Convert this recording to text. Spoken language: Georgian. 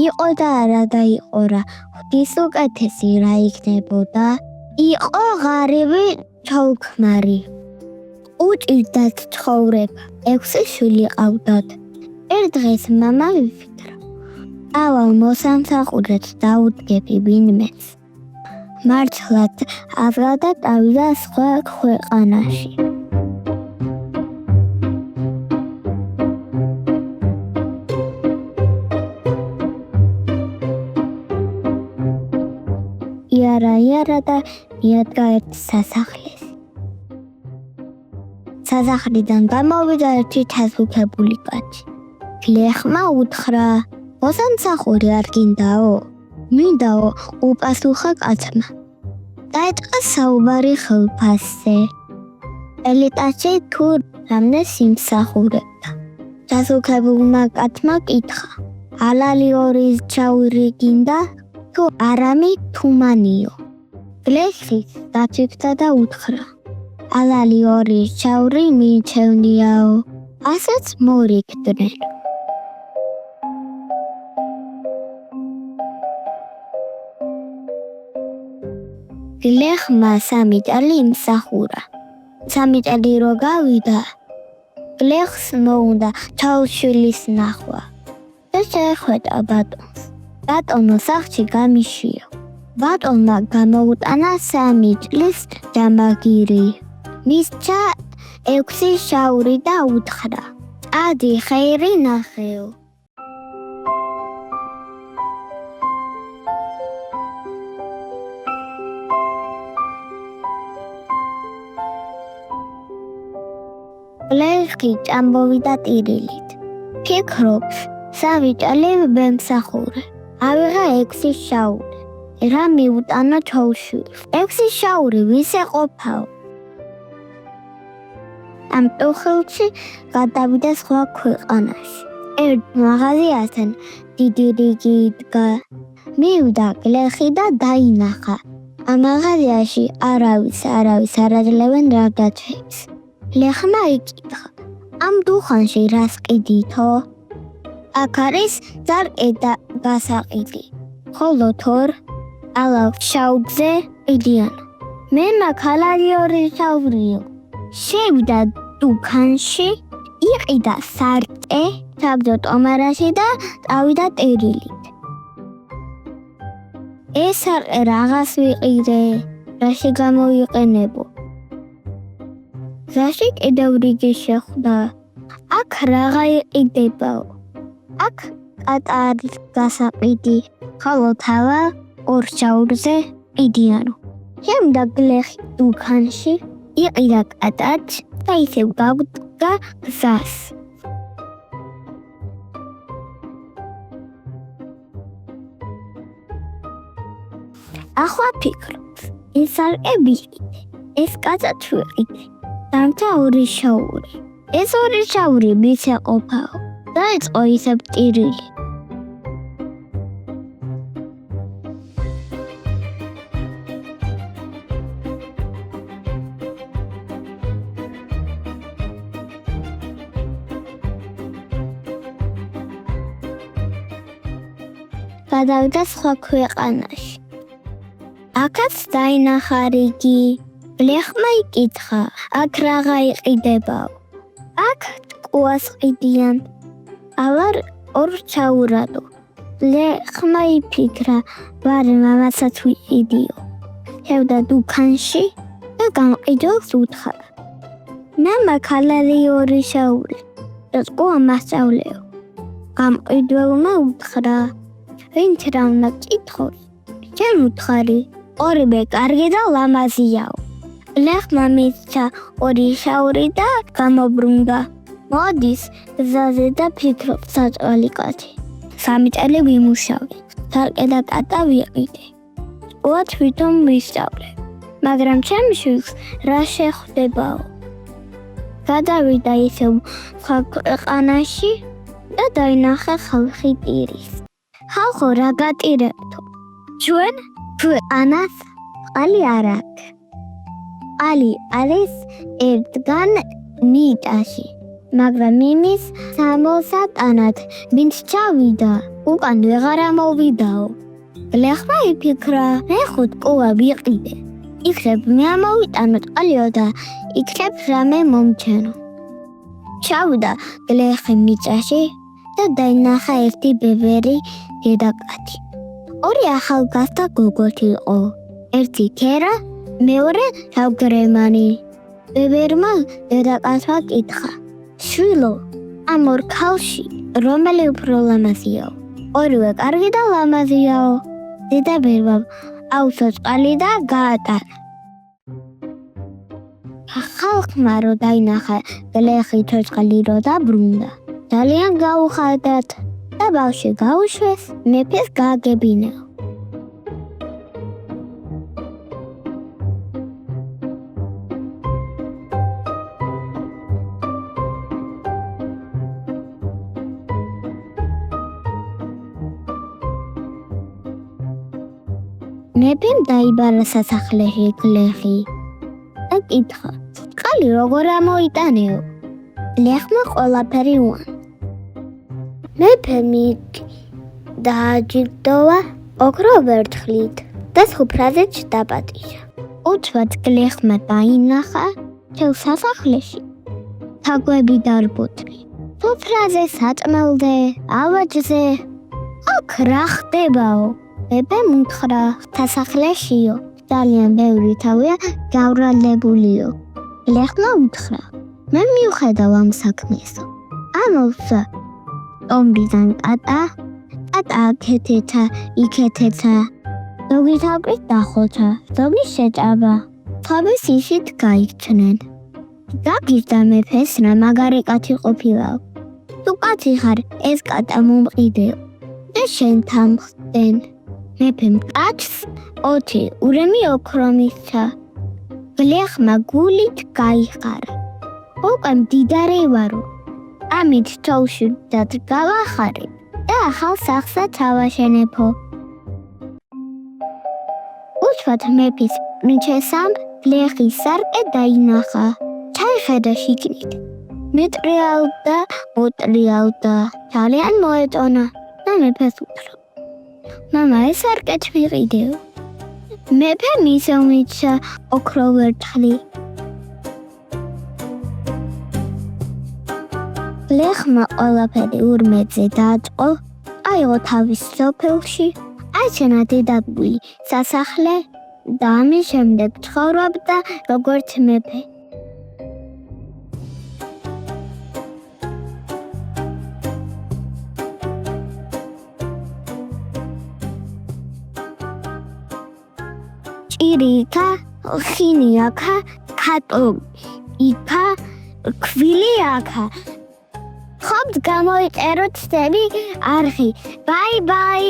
იყო და არა და იყო რა, ღვთის უკეთესი რა იქნებოდა. იყო ღარიბი ჩოლქმარი. უჭირდათ ცხოვრება, 6 შვილი ყავდათ. ერთ დღეს მამა ვიფიქრა, ავალ მოსამსახურეთ დაუდგები ვინმეც. მართლაც აბლა და წავიდა სხვა ქვეყანაში. იარა და მიადგა ერთ სასახლეს. სასახლიდან გამოვიდა ერთი თასუქებული კაცი. გლეხმა უთხრა, მოსამსახური არ გინდაო? მინდაო, უპასუხა კაცმა. დაიწყო საუბარი ხილფასზე. ელიტაში თუ რამდენ სიმსახურებდა. თასუქებულმა კაცმა კითხა, ალალი 2 ჩაური გინდა? თუ არამი თუმანიო. გლეხი დათვიქდა და უთხრა, ალალი 2 ჩაური მიჩევნიაო. ასეც მორიგდნენ. გლეხმა 3 წელი იმსახურა. 3 წელი რო გავიდა, გლეხს მოუნდა ჩაუშვილის ნახვა და შეხვედა ბატონს. ბატონო სახლში გამიშიო. ბატონმა გამოუტანა 3 წლის ჯამაგირი. მისცა 6 შაური და უთხრა, ადი ხეირი ნახეო. გლეხი ჭამბოვიდა ტირილით. ფიქრობს, 3 წელი ვემსახურე. ავიღა 6 შაური. რა მიუტანა ჩაუშვილს. 6 შაური ვის ეყოფაო? ამ ტოხელში გადავიდა სხვა ქვეყანაში. ერთ მაღაზიასთან დიდი რიგი იდგა. მივიდა გლეხი და დაინახა. ამ მაღაზიაში არავის არაძლევენ რაღაცებს. გლეხმა იკითხა, ამ დუხანში რას ყიდითო? აქ არის ძარკე და გასაყიდი. ხოლო თორ ალავ შაუგზე ყიდიან. მე მაქალარი 2 შაურიო. შევიდა დუქანში, იყიდა სარკე, საბძო ტომარაში და წავიდა ტერილით. ეს სარკე რაღაც ვიყიდე, რაში გამოიყენებო? რაში კიდევ რიგი შეხვდა? აქ რაღა იყიდებაო? აქ კატარის გასაყიდი, ხოლო თავა 2 შაურზე ყიდიანო. შევიდა გლეხი დუქანში, იყიდა კატარს და ისევ გავდგა გზას. ახლა ფიქრობს, ეს სარკე ვიყიდე, ეს კაცაც ვიყიდე. დამცა 2 შაური. ეს 2 შაური ვის ეყოფაო? დაიწყო ისევ ტირილი. გადავიდა სხვა ქვეყანაში. აქაც დაინახა რიგი. გლეხმა იკითხა, აქ რაღა იყიდებაო? აქ ტყუას ყიდიან. ალარ 2 ჩაურადო. გლეხმა იფიქრა, ვარე მამასაც ვიყიდიო. შევდა დუქანში და გამყიდველს უთხრა, მამა ქალარი 2 შაური. ტყუა მასწავლეო. გამყიდველმა უთხრა, ვინც რა უნდა კითხოს, შენ უთხარი, ორივე კარგი და ლამაზიაო. გლეხმა მისცა 2 შაური და გამობრუნდა. მოდის გზაზე და ფიქრობს საჭვალი კაცი. 3 წელი ვიმუშავე, სარკე და კატა ვიყიდე. ო თვითონ ვისწავლე, მაგრამ ჩემს შვილს რა შეხვდებაო? გადავიდა ისევ სხვა ქვეყანაში და დაინახა ხალხი ტირის. ხალხო რა გატირებთო? ჩვენ ქვეყანას ყალი არ აქვს. ყალი არის ერთგან მიწაში, მაგრამ იმის 60 ტანად ვინც ჩავიდა, უკან ვეღარ ამოვიდაო. გლეხმა იფიქრა, მე ხუთ კუა ვიყიდე. იქნებ მე ამოვიტანო წყალიო და იქნებ რამე მომჩენო. ჩავდა გლეხი მიწაში და დაინახა ერთი ბებერი დედაკაცი. ორი ახალგაზრდა გოგოთი იყო. ერთი ქერა, მეორე თავგრემანი. ბებერმა დედაკაცმა კითხა: შვილო, ამ ორ ქალში რომელი უფრო ლამაზია? ორივე კარგი და ლამაზიაო. დედაბერმა აუცო წყალი და გაატარა. ხალხმა რო დაინახა გლეხი ცოცხალი რო დაბრუნდა, ძალიან გაუხადათ და ბავშვი გაუშვეს მეფეს გააგებინეო. მეფემ დაიბარა სასახლეში გლეხი და კითხა: წყალი როგორ ამოიტანეო? გლეხმა ყველაფერი უამბა. მეფემ დააჯილდოვა ოქრო ვერცხლით და სუფრაზეც დაპატიჟა. უთვად გლეხმა დაინახა მთელ სასახლეში თაგვები დარბუთი. სუფრაზე, საწმელზე, ავაჯზე. აქ რა ხდებაო? მეფემ უთხრა: სასახლეშიო ძალიან ბევრი თავია გავრალებულიო. გლეხმა უთხრა: მე მივხედავ ამ საქმესო. ამოვსა ტომბიდან კატა აქეთეთა იქეთეთა. ზოგი თავით დახოთა, ზოგი შეჭაბა. თავის ისით გაიქცნენ. გაგიზდა მეფეს რა მაგარი კაცი ყოფილაო. თუ კაცი ხარ, ეს კატა მომყიდეო და შენ თამხდენ. მეფემ კაცს 20 ურემი ოქრო მისცა. გლეხმა გულით გაიხარა. უკვე მდიდარი ვარო. ამით თოვში გავახარე და ახალ სახლსაც ავაშენებო. უთვათ მეფის პრინცესამ გლეხის სარკე დაინახა. ჩაიხედა შიგნით. მეტრიალდა, მოტრიალდა. ძალიან მოეწონა და მეფეს უთხრა: მამა, ეს სარკეც ვიყიდეო. მეფემ ისევ მისცა ოქრო ვერცხლი. გლეხმა ყველაფერი ურმეძე დააწყო, აიღო თავის სოფელში, აჩენა დედაგვი სასახლე და ამის შემდეგ ცხოვრობდა როგორც მეფე. ჭირი იქა, ხინი აქა, ქატო იქა, ქვილი აქა. ხობთ გამოიწეროთ ცდები არხი. ბაი ბაი.